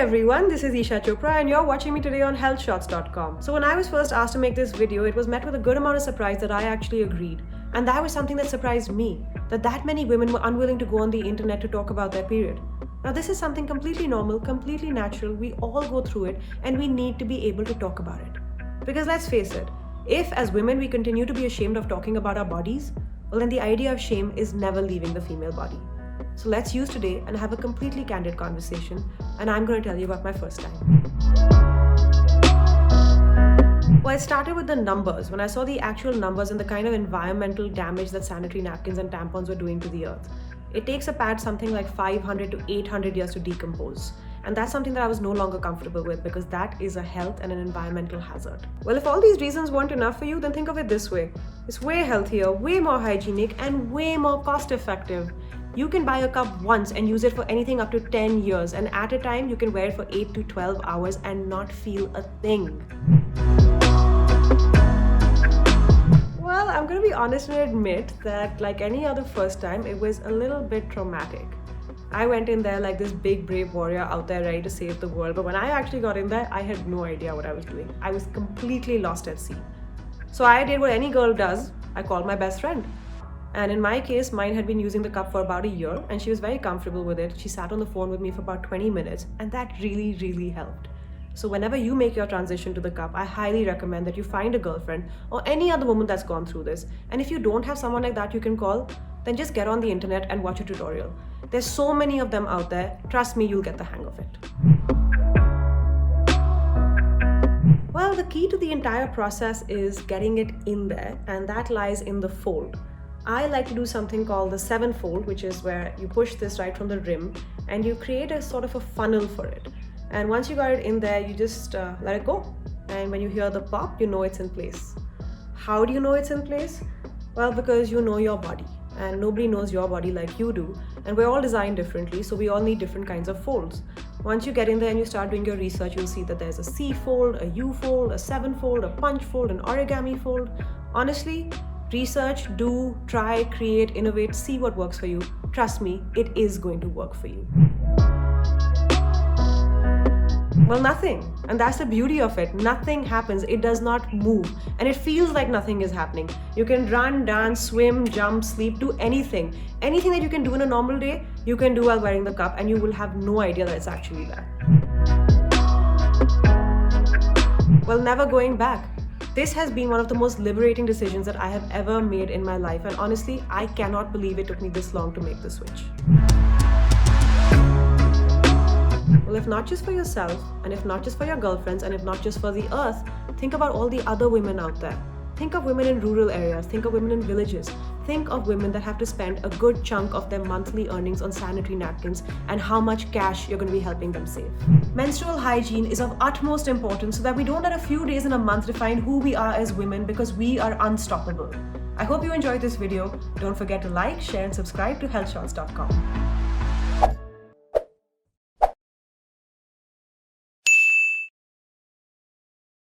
everyone, this is Eisha Chopra and you're watching me today on healthshots.com. So when I was first asked to make this video, it was met with a good amount of surprise that I actually agreed. And that was something that surprised me, that many women were unwilling to go on the internet to talk about their period. Now this is something completely normal, completely natural, we all go through it and we need to be able to talk about it. Because let's face it, if as women we continue to be ashamed of talking about our bodies, well then the idea of shame is never leaving the female body. So let's use today and have a completely candid conversation, and I'm going to tell you about my first time. Well, I started with the numbers when I saw the actual numbers and the kind of environmental damage that sanitary napkins and tampons were doing to the earth. It takes a pad something like 500 to 800 years to decompose. And that's something that I was no longer comfortable with because that is a health and an environmental hazard. Well, if all these reasons weren't enough for you, then think of it this way. It's way healthier, way more hygienic, and way more cost effective. You can buy a cup once and use it for anything up to 10 years, and at a time you can wear it for 8 to 12 hours and not feel a thing. Well, I'm going to be honest and admit that like any other first time, it was a little bit traumatic. I went in there like this big brave warrior out there ready to save the world, but when I actually got in there, I had no idea what I was doing. I was completely lost at sea. So I did what any girl does. I called my best friend. And in my case, mine had been using the cup for about a year and she was very comfortable with it. She sat on the phone with me for about 20 minutes and that really helped. So whenever you make your transition to the cup, I highly recommend that you find a girlfriend or any other woman that's gone through this. And if you don't have someone like that you can call, then just get on the internet and watch a tutorial. There's so many of them out there. Trust me, you'll get the hang of it. Well, the key to the entire process is getting it in there, and that lies in the fold. I like to do something called the 7-fold, which is where you push this right from the rim and you create a sort of a funnel for it. And once you got it in there, you just let it go. And when you hear the pop, you know it's in place. How do you know it's in place? Well, because you know your body. And nobody knows your body like you do. And we're all designed differently, so we all need different kinds of folds. Once you get in there and you start doing your research, you'll see that there's a C fold, a U fold, a 7-fold, a punch fold, an origami fold. Honestly, research, do, try, create, innovate, see what works for you. Trust me, it is going to work for you. Well, nothing. And that's the beauty of it. Nothing happens. It does not move. And it feels like nothing is happening. You can run, dance, swim, jump, sleep, do anything. Anything that you can do in a normal day, you can do while wearing the cup and you will have no idea that it's actually there. Well, never going back. This has been one of the most liberating decisions that I have ever made in my life, and honestly, I cannot believe it took me this long to make the switch. Well, if not just for yourself, and if not just for your girlfriends, and if not just for the earth, think about all the other women out there. Think of women in rural areas, think of women in villages, think of women that have to spend a good chunk of their monthly earnings on sanitary napkins and how much cash you're going to be helping them save. Menstrual hygiene is of utmost importance so that we don't let a few days in a month define who we are as women, because we are unstoppable. I hope you enjoyed this video. Don't forget to like, share and subscribe to healthshots.com.